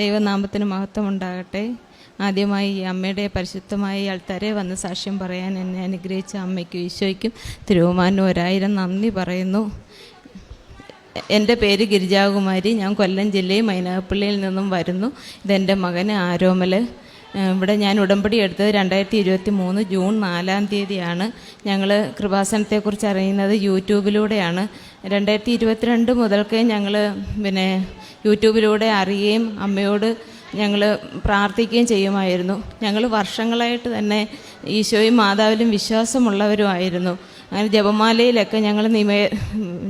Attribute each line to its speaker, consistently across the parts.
Speaker 1: ദൈവനാമത്തിന് മഹത്വം ഉണ്ടാകട്ടെ. ആദ്യമായി ഈ അമ്മയുടെ പരിശുദ്ധമായ അൾത്താരെ വന്ന് സാക്ഷ്യം പറയാൻ എന്നെ അനുഗ്രഹിച്ച അമ്മയ്ക്കും ഈശോയ്ക്കും തിരുവമാനും 1000 നന്ദി പറയുന്നു. എൻ്റെ പേര് ഗിരിജാകുമാരി. ഞാൻ കൊല്ലം ജില്ലയിൽ മൈനാഗപ്പള്ളിയിൽ നിന്നും വരുന്നു. ഇതെൻ്റെ മകൻ ആരോമൽ. ഇവിടെ ഞാൻ ഉടമ്പടി എടുത്തത് 2023 ജൂൺ 4-ാം തീയതിയാണ്. ഞങ്ങൾ കൃപാസനത്തെക്കുറിച്ച് അറിയുന്നത് യൂട്യൂബിലൂടെയാണ്. 2022 മുതൽക്ക് ഞങ്ങൾ യൂട്യൂബിലൂടെ അറിയുകയും അമ്മയോട് ഞങ്ങൾ പ്രാർത്ഥിക്കുകയും ചെയ്യുമായിരുന്നു. ഞങ്ങൾ വർഷങ്ങളായിട്ട് തന്നെ ഈശോയും മാതാവിലും വിശ്വാസമുള്ളവരുമായിരുന്നു. അങ്ങനെ ജപമാലയിലൊക്കെ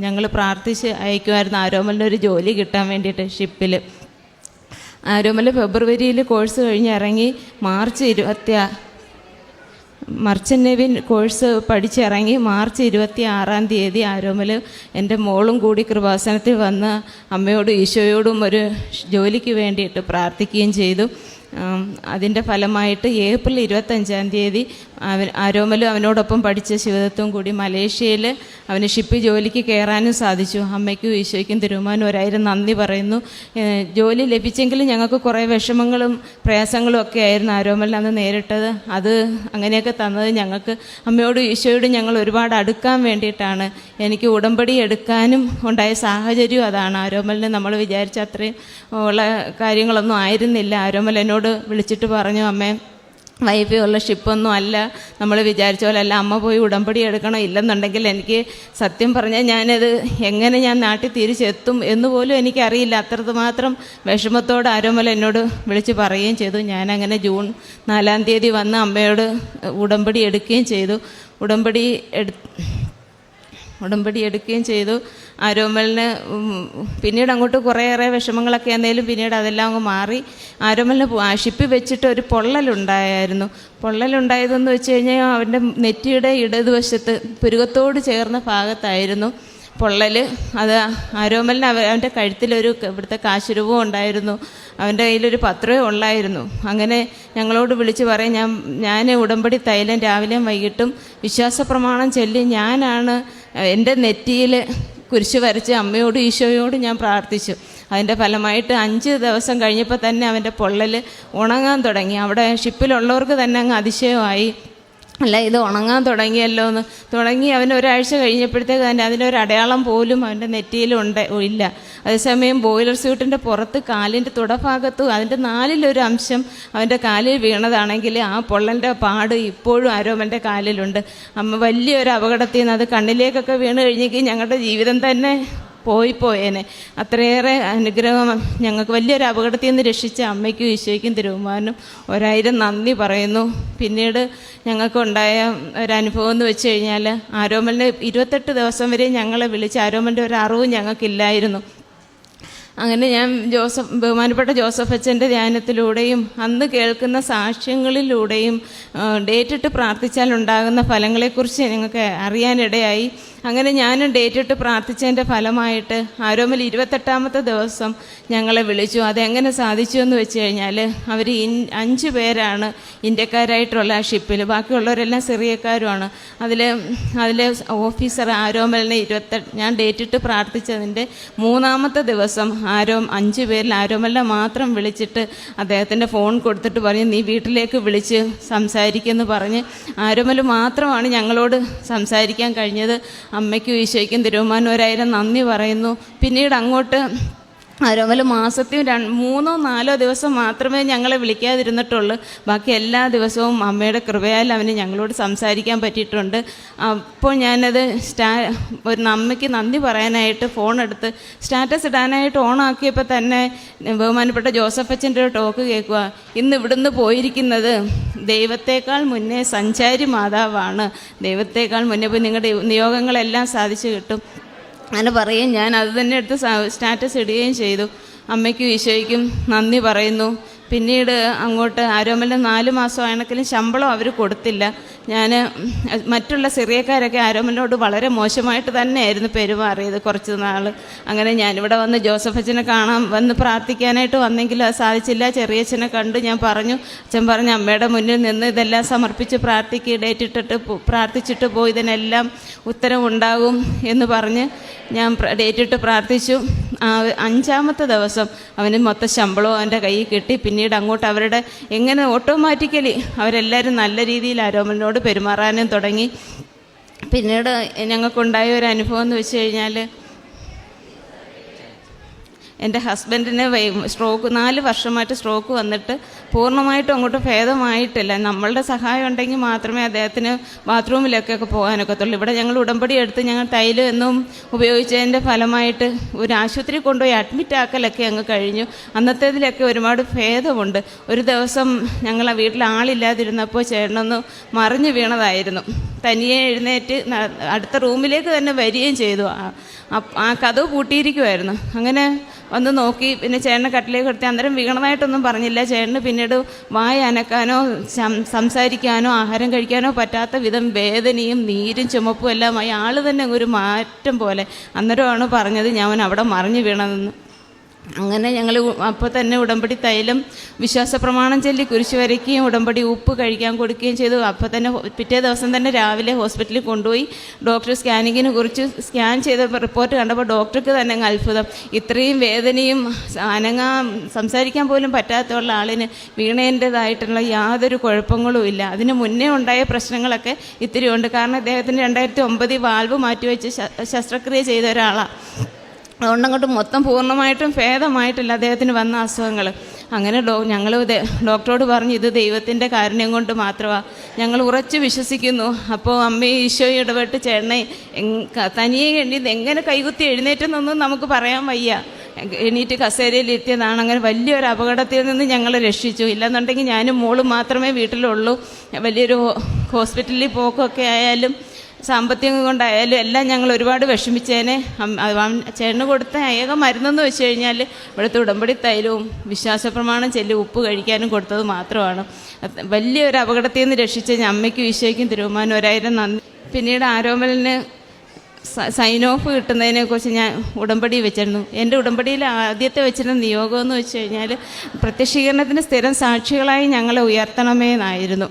Speaker 1: ഞങ്ങൾ പ്രാർത്ഥിച്ച് അയക്കുമായിരുന്നു ആരോമലിൻ്റെ ഒരു ജോലി കിട്ടാൻ വേണ്ടിയിട്ട്. ഷിപ്പിൽ ആരോമൽ ഫെബ്രുവരിയിൽ കോഴ്സ് കഴിഞ്ഞ് ഇറങ്ങി മർച്ചൻ്റ് നേവി കോഴ്സ് പഠിച്ചിറങ്ങി മാർച്ച് 26-ാം തീയതി ആരോമൽ എൻ്റെ മോളും കൂടി കൃപാസനത്തിൽ വന്ന് അമ്മയോടും ഈശോയോടും ഒരു ജോലിക്ക് വേണ്ടിയിട്ട് പ്രാർത്ഥിക്കുകയും ചെയ്തു. അതിൻ്റെ ഫലമായിട്ട് ഏപ്രിൽ 25-ാം തീയതി ആരോമലും അവനോടൊപ്പം പഠിച്ച ശിവദത്തും കൂടി മലേഷ്യയിൽ അവന് ഷിപ്പ് ജോലിക്ക് കയറാനും സാധിച്ചു. അമ്മയ്ക്കും ഈശോയ്ക്കും തിരുവമാനും 1000 നന്ദി പറയുന്നു. ജോലി ലഭിച്ചെങ്കിലും ഞങ്ങൾക്ക് കുറേ വിഷമങ്ങളും പ്രയാസങ്ങളും ഒക്കെ ആയിരുന്നു ആരോമലിന് അന്ന് നേരിട്ടത്. അത് അങ്ങനെയൊക്കെ തന്നത് ഞങ്ങൾക്ക് അമ്മയോടും ഈശോയോടും ഞങ്ങൾ ഒരുപാട് അടുക്കാൻ വേണ്ടിയിട്ടാണ്. എനിക്ക് ഉടമ്പടി എടുക്കാനും ഉണ്ടായ സാഹചര്യം അതാണ്. ആരോമലിന് നമ്മൾ വിചാരിച്ച അത്രയും ഉള്ള കാര്യങ്ങളൊന്നും ആയിരുന്നില്ല. ആരോമൽ എന്നോട് വിളിച്ചിട്ട് പറഞ്ഞു, അമ്മേ വൈഫിയുള്ള ഷിപ്പൊന്നും അല്ല, നമ്മൾ വിചാരിച്ച പോലെ അല്ല, അമ്മ പോയി ഉടമ്പടി എടുക്കണം, ഇല്ലെന്നുണ്ടെങ്കിൽ എനിക്ക് സത്യം പറഞ്ഞാൽ ഞാൻ നാട്ടിൽ തിരിച്ചെത്തും എന്നുപോലും എനിക്കറിയില്ല. അത്രമാത്രം വിഷമത്തോടെ ആരോമൽ എന്നോട് വിളിച്ച് പറയുകയും ചെയ്തു. ഞാനങ്ങനെ ജൂൺ 4-ാം തീയതി വന്ന് അമ്മയോട് ഉടമ്പടി എടുക്കുകയും ചെയ്തു. ഉടമ്പടി എടുക്കുകയും ചെയ്തു. ആരോമലിന് പിന്നീട് അങ്ങോട്ട് കുറേയേറെ വിഷമങ്ങളൊക്കെ ആണെങ്കിലും പിന്നീട് അതെല്ലാം അങ്ങ് മാറി. ആരോമലിന് ഷിപ്പിൽ വെച്ചിട്ട് ഒരു പൊള്ളലുണ്ടായിരുന്നു. പൊള്ളലുണ്ടായതെന്ന് വെച്ച് കഴിഞ്ഞാൽ അവൻ്റെ നെറ്റിയുടെ ഇടതുവശത്ത് പുരുകത്തോട് ചേർന്ന ഭാഗത്തായിരുന്നു പൊള്ളൽ. അത് ആരോമലിന് അവൻ്റെ കഴുത്തിലൊരു ഇവിടുത്തെ കാശുരൂപം ഉണ്ടായിരുന്നു. അവൻ്റെ കയ്യിലൊരു പത്രമേ ഉള്ളായിരുന്നു. അങ്ങനെ ഞങ്ങളോട് വിളിച്ച് പറയും, ഞാൻ ഉടമ്പടി തൈലം രാവിലെയും വൈകിട്ടും വിശ്വാസപ്രമാണം ചൊല്ലി ഞാനാണ് എൻ്റെ നെറ്റിയിൽ കുരിശ് വരച്ച് അമ്മയോടും ഈശോയോടും ഞാൻ പ്രാർത്ഥിച്ചു. അതിൻ്റെ ഫലമായിട്ട് 5 ദിവസം കഴിഞ്ഞപ്പോൾ തന്നെ അവൻ്റെ പൊള്ളൽ ഉണങ്ങാൻ തുടങ്ങി. അവിടെ ഷിപ്പിലുള്ളവർക്ക് തന്നെ അങ്ങ് അതിശയമായി, അല്ല ഇത് ഉണങ്ങാൻ തുടങ്ങിയല്ലോ എന്ന് തുടങ്ങി. അവന് ഒരാഴ്ച കഴിഞ്ഞപ്പോഴത്തേക്ക് തന്നെ അതിനൊരു അടയാളം പോലും അവൻ്റെ നെറ്റിയിലുണ്ട് ഇല്ല. അതേസമയം ബോയിലർ സ്യൂട്ടിൻ്റെ പുറത്ത് കാലിൻ്റെ തുടഭാഗത്തും അതിൻ്റെ 4-ൽ1 അംശം അവൻ്റെ കാലിൽ വീണതാണെങ്കിൽ ആ പൊള്ളൻ്റെ പാട് ഇപ്പോഴും ആരോമലിൻ്റെ കാലിലുണ്ട്. വലിയൊരു അപകടത്തിൽ നിന്ന് അത് കണ്ണിലേക്കൊക്കെ വീണ് കഴിഞ്ഞെങ്കിൽ ഞങ്ങളുടെ ജീവിതം തന്നെ പോയേനെ. അത്രയേറെ അനുഗ്രഹം ഞങ്ങൾക്ക് വലിയൊരു അപകടത്തിൽ നിന്ന് രക്ഷിച്ച അമ്മയ്ക്കും ഈശോയ്ക്കും തിരുവമാനും 1000 നന്ദി പറയുന്നു. പിന്നീട് ഞങ്ങൾക്കുണ്ടായ ഒരനുഭവം എന്ന് വെച്ച് കഴിഞ്ഞാൽ ആരോമലിന് 28 ദിവസം വരെ ഞങ്ങളെ വിളിച്ച് ആരോമലിൻ്റെ ഒരു അറിവും ഞങ്ങൾക്കില്ലായിരുന്നു. അങ്ങനെ ഞാൻ ബഹുമാനപ്പെട്ട ജോസഫ് അച്ഛൻ്റെ ധ്യാനത്തിലൂടെയും അന്ന് കേൾക്കുന്ന സാക്ഷ്യങ്ങളിലൂടെയും ഡേറ്റിട്ട് പ്രാർത്ഥിച്ചാൽ ഉണ്ടാകുന്ന ഫലങ്ങളെക്കുറിച്ച് ഞങ്ങൾക്ക് അറിയാനിടയായി. അങ്ങനെ ഞാനും ഡേറ്റിട്ട് പ്രാർത്ഥിച്ചതിൻ്റെ ഫലമായിട്ട് ആരോമൽ 28-ാമത്തെ ദിവസം ഞങ്ങളെ വിളിച്ചു. അതെങ്ങനെ സാധിച്ചു എന്ന് വെച്ച് കഴിഞ്ഞാൽ അവർ 5 പേരാണ് ഇന്ത്യക്കാരായിട്ടുള്ള ഷിപ്പിൽ, ബാക്കിയുള്ളവരെല്ലാം സിറിയക്കാരുമാണ്. അതിൽ ഓഫീസർ ആരോമലിനെ ഞാൻ ഡേറ്റിട്ട് പ്രാർത്ഥിച്ചതിൻ്റെ 3-ാമത്തെ ദിവസം 5 പേരിൽ ആരോമലിനെ മാത്രം വിളിച്ചിട്ട് അദ്ദേഹത്തിൻ്റെ ഫോൺ കൊടുത്തിട്ട് പറഞ്ഞ്, നീ വീട്ടിലേക്ക് വിളിച്ച് സംസാരിക്കുമെന്ന് പറഞ്ഞ് ആരോമൽ മാത്രമാണ് ഞങ്ങളോട് സംസാരിക്കാൻ കഴിഞ്ഞത്. അമ്മയ്ക്കും ഈശോയ്ക്കും തിരുവമാനും 1000 നന്ദി പറയുന്നു. പിന്നീട് അങ്ങോട്ട് ആരോമൽ മാസത്തിൽ 3-4 ദിവസം മാത്രമേ ഞങ്ങളെ വിളിക്കാതിരുന്നിട്ടുള്ളൂ. ബാക്കി എല്ലാ ദിവസവും അമ്മയുടെ കൃപയാൽ അവന് ഞങ്ങളോട് സംസാരിക്കാൻ പറ്റിയിട്ടുണ്ട്. അപ്പോൾ ഞാനത് ഒരു അമ്മയ്ക്ക് നന്ദി പറയാനായിട്ട് ഫോണെടുത്ത് സ്റ്റാറ്റസ് ഇടാനായിട്ട് ഓണാക്കിയപ്പോൾ തന്നെ ബഹുമാനപ്പെട്ട ജോസഫ് അച്ഛൻ്റെ ഒരു ടോക്ക് കേൾക്കുക, ഇന്ന് ഇവിടുന്ന് പോയിരിക്കുന്നത് ദൈവത്തേക്കാൾ മുന്നേ സഞ്ചാരി മാതാവാണ്, ദൈവത്തേക്കാൾ മുന്നേ പോയി നിങ്ങളുടെ നിയോഗങ്ങളെല്ലാം സാധിച്ചു കിട്ടും അങ്ങനെ പറയും. ഞാൻ അത് തന്നെ എടുത്ത് സ്റ്റാറ്റസ് ഇടുകയും ചെയ്തു. അമ്മയ്ക്കും ഈശോയ്ക്കും നന്ദി പറയുന്നു. പിന്നീട് അങ്ങോട്ട് ആരോമലിന് 4 മാസം ആണെങ്കിലും ശമ്പളം അവർ കൊടുത്തില്ല. മറ്റുള്ള സിറിയക്കാരൊക്കെ ആരോമലിനോട് വളരെ മോശമായിട്ട് തന്നെയായിരുന്നു പെരുമാറിയത് കുറച്ച് നാൾ. അങ്ങനെ ഞാനിവിടെ വന്ന് ജോസഫ് അച്ഛനെ വന്ന് പ്രാർത്ഥിക്കാനായിട്ട് വന്നെങ്കിലും അത് സാധിച്ചില്ല. ചെറിയച്ഛനെ കണ്ട് ഞാൻ പറഞ്ഞു. അച്ഛൻ പറഞ്ഞു, അമ്മയുടെ മുന്നിൽ നിന്ന് ഇതെല്ലാം സമർപ്പിച്ച് പ്രാർത്ഥിച്ചിട്ട് പോയി ഇതിനെല്ലാം ഉത്തരം ഉണ്ടാകും എന്ന് പറഞ്ഞ് ഞാൻ ഡേറ്റിട്ട് പ്രാർത്ഥിച്ചു. 5-ാമത്തെ ദിവസം അവന് മൊത്തം ശമ്പളവും അവൻ്റെ കയ്യിൽ കിട്ടി. പിന്നീട് അങ്ങോട്ട് അവരുടെ എങ്ങനെ ഓട്ടോമാറ്റിക്കലി അവരെല്ലാവരും നല്ല രീതിയിൽ ആരോമലിനോട് പെരുമാറാനും തുടങ്ങി. പിന്നീട് ഞങ്ങൾക്കുണ്ടായ ഒരു അനുഭവം എന്ന് വെച്ച് കഴിഞ്ഞാൽ, എൻ്റെ ഹസ്ബൻഡിന് സ്ട്രോക്ക് 4 വർഷമായിട്ട് സ്ട്രോക്ക് വന്നിട്ട് പൂർണ്ണമായിട്ടും അങ്ങോട്ട് ഭേദമായിട്ടില്ല. നമ്മളുടെ സഹായം ഉണ്ടെങ്കിൽ മാത്രമേ അദ്ദേഹത്തിന് ബാത്റൂമിലൊക്കെ പോകാനൊക്കത്തുള്ളൂ. ഇവിടെ ഞങ്ങൾ ഉടമ്പടി എടുത്ത് ഞങ്ങൾ തൈലം എന്നും ഉപയോഗിച്ചതിൻ്റെ ഫലമായിട്ട് ഒരു ആശുപത്രി കൊണ്ടുപോയി അഡ്മിറ്റ് ആക്കലൊക്കെ അങ്ങ് കഴിഞ്ഞു. അന്നത്തേതിലൊക്കെ ഒരുപാട് ഭേദമുണ്ട്. ഒരു ദിവസം ഞങ്ങൾ വീട്ടിൽ ആളില്ലാതിരുന്നപ്പോൾ ചേട്ടനൊന്ന് മറിഞ്ഞു വീണതായിരുന്നു. തനിയെ എഴുന്നേറ്റ് അടുത്ത റൂമിലേക്ക് തന്നെ വരികയും ചെയ്തു. ആ കതവ് പൂട്ടിയിരിക്കുമായിരുന്നു. അങ്ങനെ വന്ന് നോക്കി. പിന്നെ ചേട്ടനെ കട്ടിലേക്ക് എടുത്തി. അന്നേരം വീണതായിട്ടൊന്നും പറഞ്ഞില്ല. ചേട്ടന് പിന്നീട് വായ അനക്കാനോ സംസാരിക്കാനോ ആഹാരം കഴിക്കാനോ പറ്റാത്ത വിധം വേദനയും നീരും ചുമപ്പും എല്ലാമായി ആൾ തന്നെ ഒരു മാറ്റം പോലെ. അന്നേരമാണ് പറഞ്ഞത് ഞാൻ അവിടെ മറിഞ്ഞു വീണതെന്ന്. അങ്ങനെ ഞങ്ങൾ അപ്പോൾ തന്നെ ഉടമ്പടി തൈലം വിശ്വാസ പ്രമാണം ചൊല്ലി കുരിശ് വരയ്ക്കുകയും ഉടമ്പടി ഉപ്പ് കഴിക്കാൻ കൊടുക്കുകയും ചെയ്തു. അപ്പോൾ തന്നെ പിറ്റേ ദിവസം തന്നെ രാവിലെ ഹോസ്പിറ്റലിൽ കൊണ്ടുപോയി. ഡോക്ടർ സ്കാനിങ്ങിനെ കുറിച്ച് സ്കാൻ ചെയ്ത റിപ്പോർട്ട് കണ്ടപ്പോൾ ഡോക്ടർക്ക് തന്നെ അത്ഭുതം. ഇത്രയും വേദനയും സംസാരിക്കാൻ പോലും പറ്റാത്തുള്ള ആളിന് വീണേൻ്റേതായിട്ടുള്ള യാതൊരു കുഴപ്പങ്ങളും ഇല്ല. അതിന് മുന്നേ ഉണ്ടായ പ്രശ്നങ്ങളൊക്കെ ഇത്തിരി ഉണ്ട്. കാരണം അദ്ദേഹത്തിന് 2009 വാൽവ് മാറ്റിവെച്ച് ശസ്ത്രക്രിയ ചെയ്ത ഒരാളാണ്. അതുകൊണ്ടങ്ങോട്ട് മൊത്തം പൂർണ്ണമായിട്ടും ഭേദമായിട്ടില്ല അദ്ദേഹത്തിന് വന്ന അസുഖങ്ങൾ. അങ്ങനെ ഞങ്ങൾ ഡോക്ടറോട് പറഞ്ഞു, ഇത് ദൈവത്തിൻ്റെ കാരുണ്യം കൊണ്ട് മാത്രമാണ്, ഞങ്ങൾ ഉറച്ചു വിശ്വസിക്കുന്നു. അപ്പോൾ അമ്മയും ഈശോയും ഇടപെട്ട് ചേട്ടനെ തനിയെ എങ്ങനെ കൈകുത്തി എഴുന്നേറ്റെന്നൊന്നും നമുക്ക് പറയാൻ വയ്യ. എണീറ്റ് കസേരയിലെത്തിയതാണ്. അങ്ങനെ വലിയൊരു അപകടത്തിൽ നിന്ന് ഞങ്ങൾ രക്ഷിച്ചു. ഇല്ലെന്നുണ്ടെങ്കിൽ ഞാനും മോളും മാത്രമേ വീട്ടിലുള്ളൂ. വലിയൊരു ഹോസ്പിറ്റലിൽ പോക്കൊക്കെ ആയാലും സാമ്പത്തികം കൊണ്ടായാലും എല്ലാം ഞങ്ങൾ ഒരുപാട് വിഷമിച്ചേനെ. ചേട്ടന് കൊടുത്ത ഏക മരുന്നെന്ന് വെച്ച് കഴിഞ്ഞാൽ ഇവിടുത്തെ ഉടമ്പടി തൈലവും വിശ്വാസപ്രമാണം ചൊല്ലി ഉപ്പ് കഴിക്കാനും കൊടുത്തത് മാത്രമാണ്. വലിയൊരു അപകടത്തിൽ നിന്ന് രക്ഷിച്ച അമ്മയ്ക്കും ഈശോയ്ക്കും തിരുവമ്മാനും 1000 നന്ദി. പിന്നീട് ആരോമലിന് സൈൻ ഓഫ് കിട്ടുന്നതിനെക്കുറിച്ച് ഞാൻ ഉടമ്പടി വെച്ചിരുന്നു. എൻ്റെ ഉടമ്പടിയിൽ ആദ്യത്തെ വെച്ചിരുന്ന നിയോഗം എന്ന് വെച്ച് കഴിഞ്ഞാൽ പ്രത്യക്ഷീകരണത്തിന് സ്ഥിരം സാക്ഷികളായി ഞങ്ങളെ ഉയർത്തണമേ എന്നായിരുന്നു.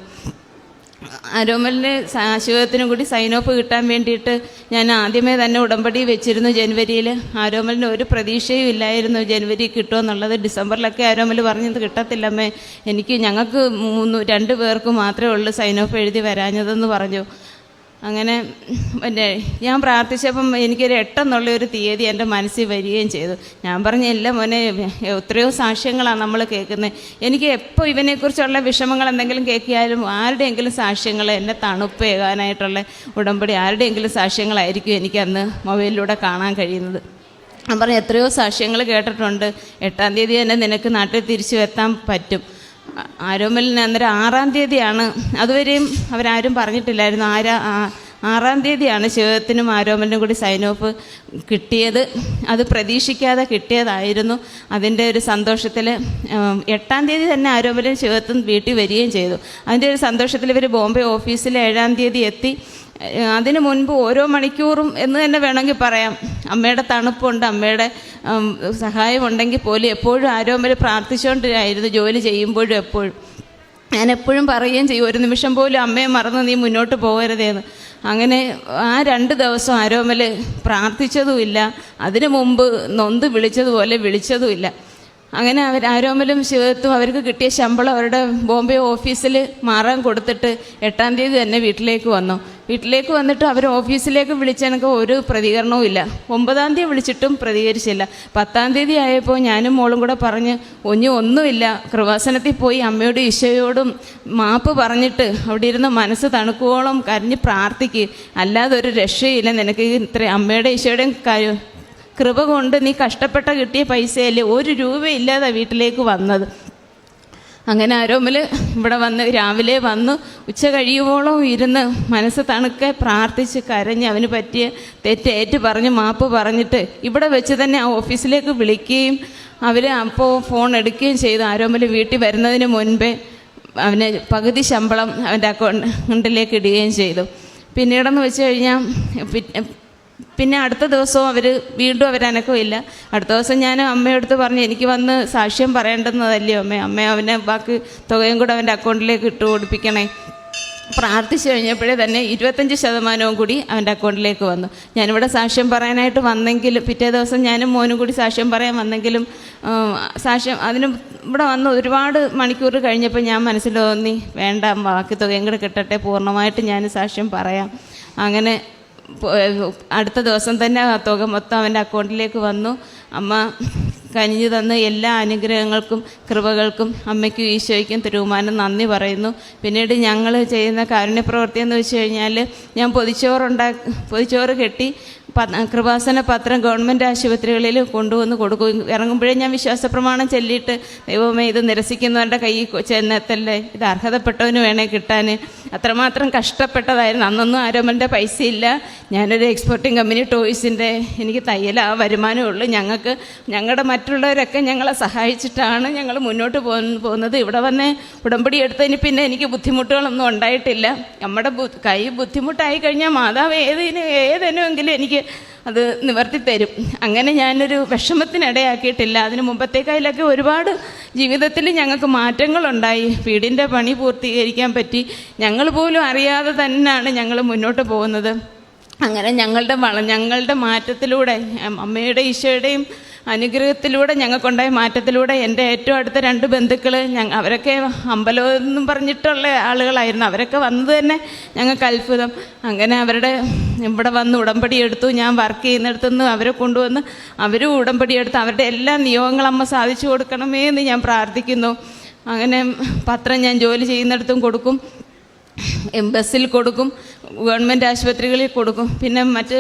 Speaker 1: ആരോമലിന് ആശുപത്രിനും കൂടി സൈൻ ഓഫ് കിട്ടാൻ വേണ്ടിയിട്ട് ഞാൻ ആദ്യമേ തന്നെ ഉടമ്പടി വെച്ചിരുന്നു. ജനുവരിയിൽ ആരോമലിന് ഒരു പ്രതീക്ഷയും ഇല്ലായിരുന്നു ജനുവരി കിട്ടുമെന്നുള്ളത്. ഡിസംബറിലൊക്കെ ആരോമൽ പറഞ്ഞത് കിട്ടത്തില്ലമ്മേ, ഞങ്ങൾക്ക് 2 പേർക്ക് മാത്രമേ ഉള്ളൂ സൈൻ ഓഫ് എഴുതി വരാഞ്ഞതെന്ന് പറഞ്ഞു. അങ്ങനെ പിന്നെ ഞാൻ പ്രാർത്ഥിച്ചപ്പം എനിക്കൊരു 8 എന്നുള്ളൊരു തീയതി എൻ്റെ മനസ്സിൽ വരികയും ചെയ്തു. ഞാൻ പറഞ്ഞു, ഇല്ല മോനെ, എത്രയോ സാക്ഷ്യങ്ങളാണ് നമ്മൾ കേൾക്കുന്നത്. എനിക്ക് എപ്പോൾ ഇവനെക്കുറിച്ചുള്ള വിഷമങ്ങൾ എന്തെങ്കിലും കേൾക്കിയാലും ആരുടെയെങ്കിലും സാക്ഷ്യങ്ങൾ എന്നെ തണുപ്പേകാനായിട്ടുള്ള ഉടമ്പടി ആരുടെയെങ്കിലും സാക്ഷ്യങ്ങളായിരിക്കും എനിക്ക് അന്ന് മൊബൈലിലൂടെ കാണാൻ കഴിയുന്നത്. ഞാൻ പറഞ്ഞു, എത്രയോ സാക്ഷ്യങ്ങൾ കേട്ടിട്ടുണ്ട്, 8-ാം തീയതി തന്നെ നിനക്ക് നാട്ടിൽ തിരിച്ചു എത്താൻ പറ്റും. ആരോമലിന് അന്നേരം 6-ാം തീയതിയാണ്, അതുവരെയും അവരാരും പറഞ്ഞിട്ടില്ലായിരുന്നു. 6-ാം തീയതിയാണ് ശിവത്തിനും ആരോമലിനും കൂടി സൈൻ ഓഫ് കിട്ടിയത്. അത് പ്രതീക്ഷിക്കാതെ കിട്ടിയതായിരുന്നു. അതിൻ്റെ ഒരു സന്തോഷത്തിൽ 8-ാം തീയതി തന്നെ ആരോമലും ശിവത്തും വീട്ടിൽ വരികയും ചെയ്തു. അതിൻ്റെ ഒരു സന്തോഷത്തിൽ ഇവർ ബോംബെ ഓഫീസിൽ 7-ാം തീയതി എത്തി. അതിന് മുൻപ് ഓരോ മണിക്കൂറും എന്ന് തന്നെ വേണമെങ്കിൽ പറയാം, അമ്മയുടെ തണുപ്പുണ്ട്, അമ്മയുടെ സഹായം ഉണ്ടെങ്കിൽ പോലും എപ്പോഴും ആരോമൽ പ്രാർത്ഥിച്ചുകൊണ്ടായിരുന്നു ജോലി ചെയ്യുമ്പോഴും. എപ്പോഴും ഞാൻ എപ്പോഴും പറയുകയും ചെയ്യും, ഒരു നിമിഷം പോലും അമ്മയെ മറന്ന് നീ മുന്നോട്ട് പോകരുതേന്ന്. അങ്ങനെ ആ 2 ദിവസം ആരോമൽ പ്രാർത്ഥിച്ചതുമില്ല, അതിനു മുമ്പ് നൊന്ത് വിളിച്ചതുപോലെ വിളിച്ചതുമില്ല. അങ്ങനെ ആരോമലും ശിവത്തും അവർക്ക് കിട്ടിയ ശമ്പളം അവരുടെ ബോംബെ ഓഫീസിൽ മാറാൻ കൊടുത്തിട്ട് 8-ാം തീയതി തന്നെ വീട്ടിലേക്ക് വന്നു. വീട്ടിലേക്ക് വന്നിട്ട് അവർ ഓഫീസിലേക്ക് വിളിച്ചെനിക്ക് ഒരു പ്രതികരണവും ഇല്ല. 9-ാം തീയതി വിളിച്ചിട്ടും പ്രതികരിച്ചില്ല. 10-ാം തീയതി ആയപ്പോൾ ഞാനും മോളും കൂടെ പറഞ്ഞ്, ഒന്നുമില്ല, കൃപാസനത്തിൽ പോയി അമ്മയോടും ഈശോയോടും മാപ്പ് പറഞ്ഞിട്ട് അവിടെ ഇരുന്ന് മനസ്സ് തണുക്കോളം കരഞ്ഞ് പ്രാർത്ഥിക്കുക, അല്ലാതെ ഒരു രക്ഷയില്ല. നിനക്ക് ഇത്ര അമ്മയുടെ ഈശോയുടെയും കൃപ കൊണ്ട് നീ കഷ്ടപ്പെട്ട കിട്ടിയ പൈസയല്ലേ, 1 രൂപയില്ലാതെ വീട്ടിലേക്ക് വന്നത്. അങ്ങനെ ആരോമൽ ഇവിടെ വന്ന് രാവിലെ വന്നു, ഉച്ച കഴിയുമ്പോളം ഇരുന്ന് മനസ്സ് തണുക്കെ പ്രാർത്ഥിച്ച് കരഞ്ഞ് അവന് പറ്റിയ തെറ്റേറ്റ് പറഞ്ഞ് മാപ്പ് പറഞ്ഞിട്ട് ഇവിടെ വെച്ച് തന്നെ ആ ഓഫീസിലേക്ക് വിളിക്കുകയും അവർ അപ്പോൾ ഫോൺ എടുക്കുകയും ചെയ്തു. ആരോമൽ വീട്ടിൽ വരുന്നതിന് മുൻപേ അവന് പകുതി ശമ്പളം അവൻ്റെ അക്കൗണ്ടിലേക്ക് ഇടുകയും ചെയ്തു. പിന്നീടെന്ന് വെച്ച് കഴിഞ്ഞാൽ പിന്നെ അടുത്ത ദിവസവും വീണ്ടും അവരനക്കമില്ല. അടുത്ത ദിവസം ഞാൻ അമ്മയെടുത്ത് പറഞ്ഞു, എനിക്ക് വന്ന് സാക്ഷ്യം പറയേണ്ടുന്നതല്ലയോ അമ്മ അവനെ ബാക്കി തുകയും കൂടെ അവൻ്റെ അക്കൗണ്ടിലേക്ക് ഇട്ട് കൊടുപ്പിക്കണേ. പ്രാർത്ഥിച്ചു കഴിഞ്ഞപ്പോഴേ തന്നെ 25% കൂടി അവൻ്റെ അക്കൗണ്ടിലേക്ക് വന്നു. ഞാനിവിടെ സാക്ഷ്യം പറയാനായിട്ട് വന്നെങ്കിലും പിറ്റേ ദിവസം ഞാനും മോനും കൂടി സാക്ഷ്യം പറയാൻ വന്നെങ്കിലും സാക്ഷ്യം അതിന് ഇവിടെ വന്ന് ഒരുപാട് മണിക്കൂർ കഴിഞ്ഞപ്പോൾ ഞാൻ മനസ്സിൽ തോന്നി, വേണ്ട, ബാക്കി തുകയും കൂടെ കിട്ടട്ടെ, പൂർണ്ണമായിട്ട് ഞാൻ സാക്ഷ്യം പറയാം. അങ്ങനെ അടുത്ത ദിവസം തന്നെ ആ തുക മൊത്തം അവൻ്റെ അക്കൗണ്ടിലേക്ക് വന്നു. അമ്മ കനിഞ്ഞു തന്ന എല്ലാ അനുഗ്രഹങ്ങൾക്കും കൃപകൾക്കും അമ്മയ്ക്കും ഈശോയ്ക്കും തിരുമാനം നന്ദി പറയുന്നു. പിന്നീട് ഞങ്ങൾ ചെയ്യുന്ന കാരുണ്യപ്രവൃത്തി എന്ന് വെച്ച് കഴിഞ്ഞാൽ, ഞാൻ പൊതിച്ചോറ് കെട്ടി കൃപാസന പത്രം ഗവൺമെൻറ് ആശുപത്രികളിൽ കൊണ്ടുവന്ന് കൊടുക്കും. ഇറങ്ങുമ്പോഴേ ഞാൻ വിശ്വാസപ്രമാണം ചൊല്ലിയിട്ട്, ദൈവമേ ഇത് നിരസിക്കുന്നവരുടെ കയ്യിൽ ചെന്നെത്തല്ലേ, ഇത് അർഹതപ്പെട്ടവന് വേണേ കിട്ടാൻ. അത്രമാത്രം കഷ്ടപ്പെട്ടതായിരുന്നു. അന്നൊന്നും ആരോമലിൻ്റെ പൈസ ഇല്ല. ഞാനൊരു എക്സ്പോർട്ടിങ് കമ്പനി ടോയ്സിൻ്റെ, എനിക്ക് തയ്യൽ ആ വരുമാനമേ ഉള്ളൂ. ഞങ്ങളുടെ മറ്റുള്ളവരൊക്കെ ഞങ്ങളെ സഹായിച്ചിട്ടാണ് ഞങ്ങൾ മുന്നോട്ട് പോകുന്നത്. ഇവിടെ വന്ന് ഉടമ്പടി എടുത്തതിന് പിന്നെ എനിക്ക് ബുദ്ധിമുട്ടുകളൊന്നും ഉണ്ടായിട്ടില്ല. നമ്മുടെ കൈ ബുദ്ധിമുട്ടായി കഴിഞ്ഞാൽ മാതാവ് ഏതിനെങ്കിലും എനിക്ക് അത് നിവർത്തി തരും. അങ്ങനെ ഞാനൊരു വിഷമത്തിനിടയാക്കിയിട്ടില്ല. അതിന് മുമ്പത്തേക്കായിലൊക്കെ ഒരുപാട് ജീവിതത്തിൽ ഞങ്ങൾക്ക് മാറ്റങ്ങളുണ്ടായി. വീടിൻ്റെ പണി പൂർത്തീകരിക്കാൻ പറ്റി. ഞങ്ങൾ പോലും അറിയാതെ തന്നെയാണ് ഞങ്ങൾ മുന്നോട്ട് പോകുന്നത്. അങ്ങനെ ഞങ്ങളുടെ മാറ്റത്തിലൂടെ, അമ്മയുടെ ഈശോയുടെയും അനുഗ്രഹത്തിലൂടെ ഞങ്ങൾക്കുണ്ടായ മാറ്റത്തിലൂടെ എൻ്റെ ഏറ്റവും അടുത്ത 2 ബന്ധുക്കൾ, അവരൊക്കെ അമ്പലമെന്നും പറഞ്ഞിട്ടുള്ള ആളുകളായിരുന്നു. അവരൊക്കെ വന്നത് തന്നെ ഞങ്ങൾക്ക് അത്ഭുതം. അങ്ങനെ അവരുടെ ഇവിടെ വന്ന് ഉടമ്പടി എടുത്തു. ഞാൻ വർക്ക് ചെയ്യുന്നിടത്തുനിന്ന് അവരെ കൊണ്ടുവന്ന് അവരും ഉടമ്പടി എടുത്ത് അവരുടെ എല്ലാ നിയോഗങ്ങളും അമ്മ സാധിച്ചു കൊടുക്കണമേ എന്ന് ഞാൻ പ്രാർത്ഥിക്കുന്നു. അങ്ങനെ പത്രം ഞാൻ ജോലി ചെയ്യുന്നിടത്തും കൊടുക്കും, ബസ്സിൽ കൊടുക്കും, ഗവൺമെൻറ് ആശുപത്രികളിൽ കൊടുക്കും. പിന്നെ മറ്റ്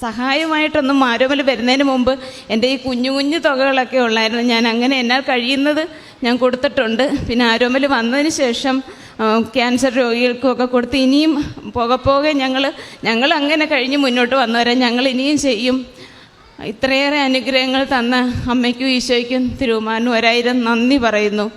Speaker 1: സഹായമായിട്ടൊന്നും ആരോമൽ വരുന്നതിന് മുമ്പ് എൻ്റെ ഈ കുഞ്ഞു തുകകളൊക്കെ ഉള്ളായിരുന്നു. ഞാൻ അങ്ങനെ എന്നാൽ കഴിയുന്നത് ഞാൻ കൊടുത്തിട്ടുണ്ട്. പിന്നെ ആരോമൽ വന്നതിന് ശേഷം ക്യാൻസർ രോഗികൾക്കൊക്കെ കൊടുത്ത് ഇനിയും പോകെ ഞങ്ങൾ അങ്ങനെ കഴിഞ്ഞ് മുന്നോട്ട് വന്നവരെ ഞങ്ങൾ ഇനിയും ചെയ്യും. ഇത്രയേറെ അനുഗ്രഹങ്ങൾ തന്ന അമ്മയ്ക്കും ഈശോയ്ക്കും തിരുമാനും 1000 നന്ദി പറയുന്നു.